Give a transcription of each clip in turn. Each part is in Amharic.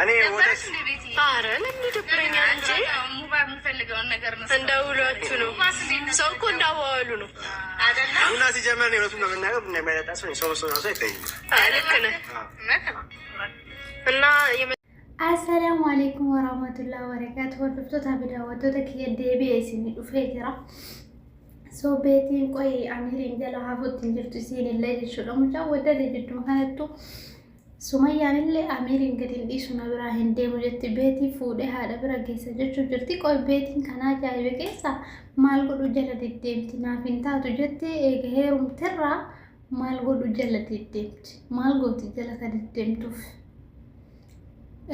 እኔ ወደስ አረ ለምን ደብረኛ እንጂ ሙባም ፈልገውን ነገር ነው እንደውሏችሁ ነው ሰው እኮ እንዳዋሉ ነው አይደል እና ሲጀመር ነው ነው የምናየው እና የሚያጣ ሰው ነው አይተኝ አይልከነ እና አሰላሙ አለይኩም ወራህመቱላሂ ወበረካቱሁ ወልብቶ ታብዳ ወዶ ተከየደቢ አይሲኒ ኡፍሬትራ ሶ ቤቲን ቆይ አሚሪን ገላ ሀፉት እንጅርቱ ሲኒ ለይል ሹለሙጫ ወደ ለይዱ ካነቱ ሱመያን ለ አሚሪን ገዲን ዲሱ ነብራ ህንዴ ሙጀት ቤቲ ፉዴ ሃደ ብራ ጌሰ ጀቹ ጅርቲ ቆይ ቤቲን ከና ጃይበ ጌሳ ማልጎዱ ጀለዲዴምቲ ናፊንታቱ ጀቲ ኤገሄሩም ተራ ማልጎዱ ጀለዲዴምቲ ማልጎቲ ጀለከዲዴምቱፍ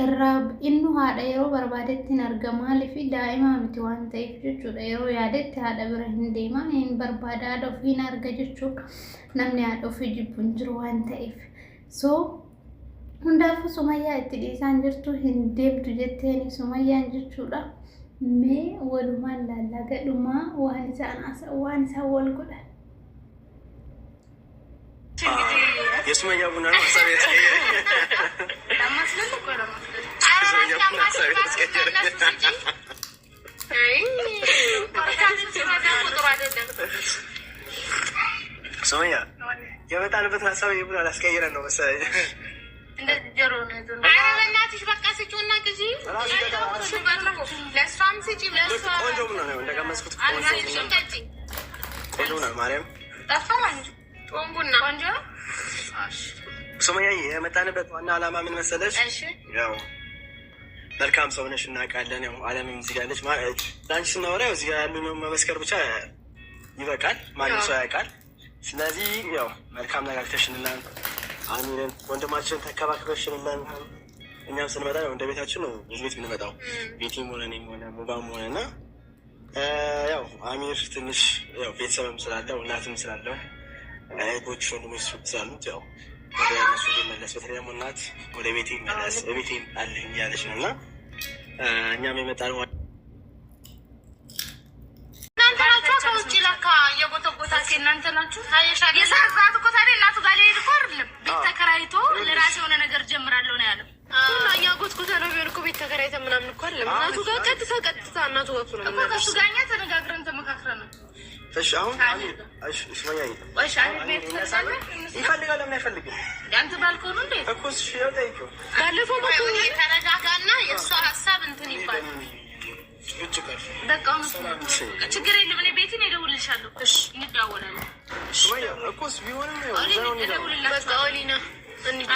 الراب إنه هذا يرو بربادتين أرجمها لفي دائما متوان تيجي شو يرو يادت هذا برهن دائما إن بربادا هذا في نرجع شوك نمني هذا في جبون جروان تيف so هندافو سمايا تدي سانجرتو هندب تجتني سمايا نجتشولا مي ولما لا قدما وانسى أنا وانسى والقدر يسمع أبونا مسافر لما سلموا كلام سمية يا بنت أنا بتهسوي يبون على سكيرة إنه بس عند جرون هذول أنا بناتي شو بقى سجونا كذي شو بقى لا سام سجي لا سام كونجونا هنا عندك كم مسكت كونجونا مريم تفهم كونجونا كونجو سمية የመጣንበት ዋና ዓላማ ምን መሰለሽ? ያው መልካም ሰው ነሽ እናውቃለን። ያው ዓለምም እዚህ ጋር ነች ማለት ላንቺ ስናወራ እዚህ ጋር ያሉ መመስከር ብቻ ይበቃል፣ ማንም ሰው ያውቃል። ስለዚህ ያው መልካም ነገር ተሽንላን አሚርን ወንድማችን ተከባክበሽንላን እኛም ስንመጣ ያው እንደ ቤታችን ነው ብዙ ቤት የምንመጣው ቤቲም ሆነ እኔም ሆነ ሙባም ሆነና ያው አሚር ትንሽ ያው ቤተሰብም ስላለው እናትም ስላለው አይቦች ወንድሞች ስላሉት ያው ወደ እነሱ ሊመለስ በተለይ ደግሞ እናት ወደ ቤቴ መለስ ቤቴ አለኝ ያለች ነው እና እኛም የመጣነው እናንተ ናችሁ ከውጭ ለካ የቦታችሁ እናንተ ናችሁ ታየሻል የሳዛት እኮ ታዲያ እናቱ ጋር ሊሄድ እኮ አይደለም ቤት ተከራይቶ ለራሴ የሆነ ነገር ጀምራለሁ ነው ያለው እና ያጎትኩት ነው ቢሆን እኮ ቤት ተከራይተ ምናምን እኮ አይደለም እናቱ ጋር ቀጥታ እናቱ ጋር እኮ ነው እሱ ጋር እኛ ተነጋግረን ተመካክረን ነው እሺ አሁን እሺ ስማኛኝ እሺ አሁን ቤት ተሰለ ይፈልጋል ለምን አይፈልግም ያንተ ባልኮን እንዴ እኮ እሺ ያውጣይው ባለፈው እኮ ተረጋጋና የእሱ ሐሳብ እንትን ይባል በቃ ችግር የለም እኔ ቤቴን እደውልልሻለሁ እሺ እንደዋወላለን ስማኛ እኮ ቢሆንም ነው በቃ ኦሊና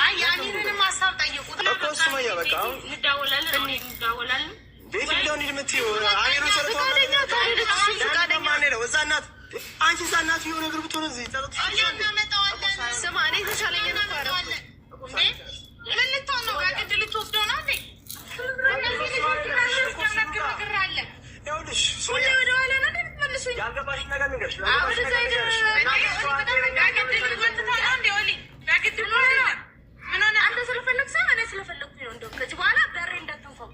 አይ ያንንም ሐሳብ ጠይቁት እኮ ስማኛ በቃ አሁን እንደዋወላለን ቤት እንደው እንድምትይው አይሩ ፈቃደኛ ነው ወዛናት አንቺ ዛናት የሆነ ነገር ብትሆን እዚህ ታውቁት ስማ እኔ ተሻለኝ ነው ለልተው ነው ጋር ልትወስደው ነው እንዴ ይኸውልሽ ሶያ ወደ ኋላ ነው መልሱኝ ያልገባሽ ነገር ንገርሽ አንተ ስለፈለግ ሰው እኔ ስለፈለግኩ ነው እንደው ከዚህ በኋላ በሬ እንዳትንፈው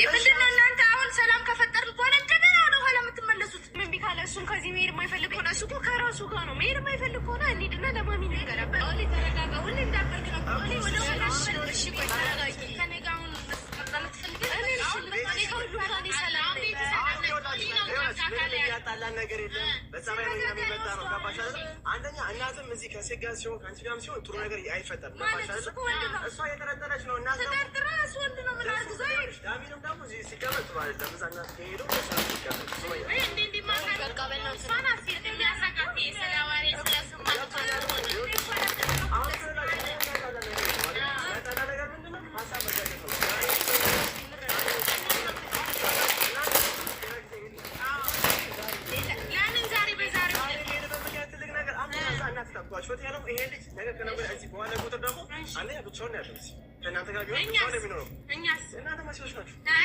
የምንድነው እናንተ አሁን ሰላም ከፈጠርን በኋላ እንደገና ወደ ኋላ የምትመለሱት ምን ቢካለ እሱን ከዚህ መሄድ የማይፈልግ ሆነ እሱ እኮ ከራሱ ጋር ነው መሄድ የማይፈልግ ሆነ እንሂድና ለማሚ ንገረው ኦሊ ተረጋጋ ሁሌ እንዳበርክ ነው ኦሊ ወደ ኋላ እሺ ቆይ ተረጋጊ ከኔ ጋር አሁን መጣላት ትፈልጊ እኔ ከሁሉ ጋር ሰላም ያጣላን ነገር የለም በሰማይ ነው የሚመጣ ነው ገባሽ አይደል አንደኛ እናትም እዚህ ከሴት ጋር ሲሆን ከአንቺ ጋርም ሲሆን ጥሩ ነገር አይፈጠርም ገባሽ አይደል እሷ የተረጠረች ነው እናት ተረጠረች ወንድ ነው ምን አርግዘው ዳሚንም ደግሞ እዚህ ሲቀመጥ ማለት ነው እዛ እናት ከሄዱ እንዴ ማረጋጋ በእናትህ ሳና ሲል የሚያሳቃት የሰላዋሪ ስለስማ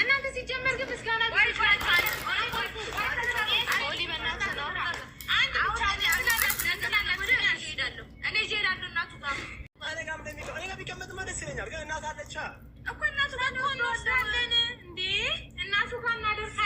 እናንተ ሲጀመር ግን ምስጋና መደስ ይለኛል። ግን እናት አለቻ እኮ እናቱ ጋር እንወስዳለን እንዴ እናቱ ጋር እናደርስ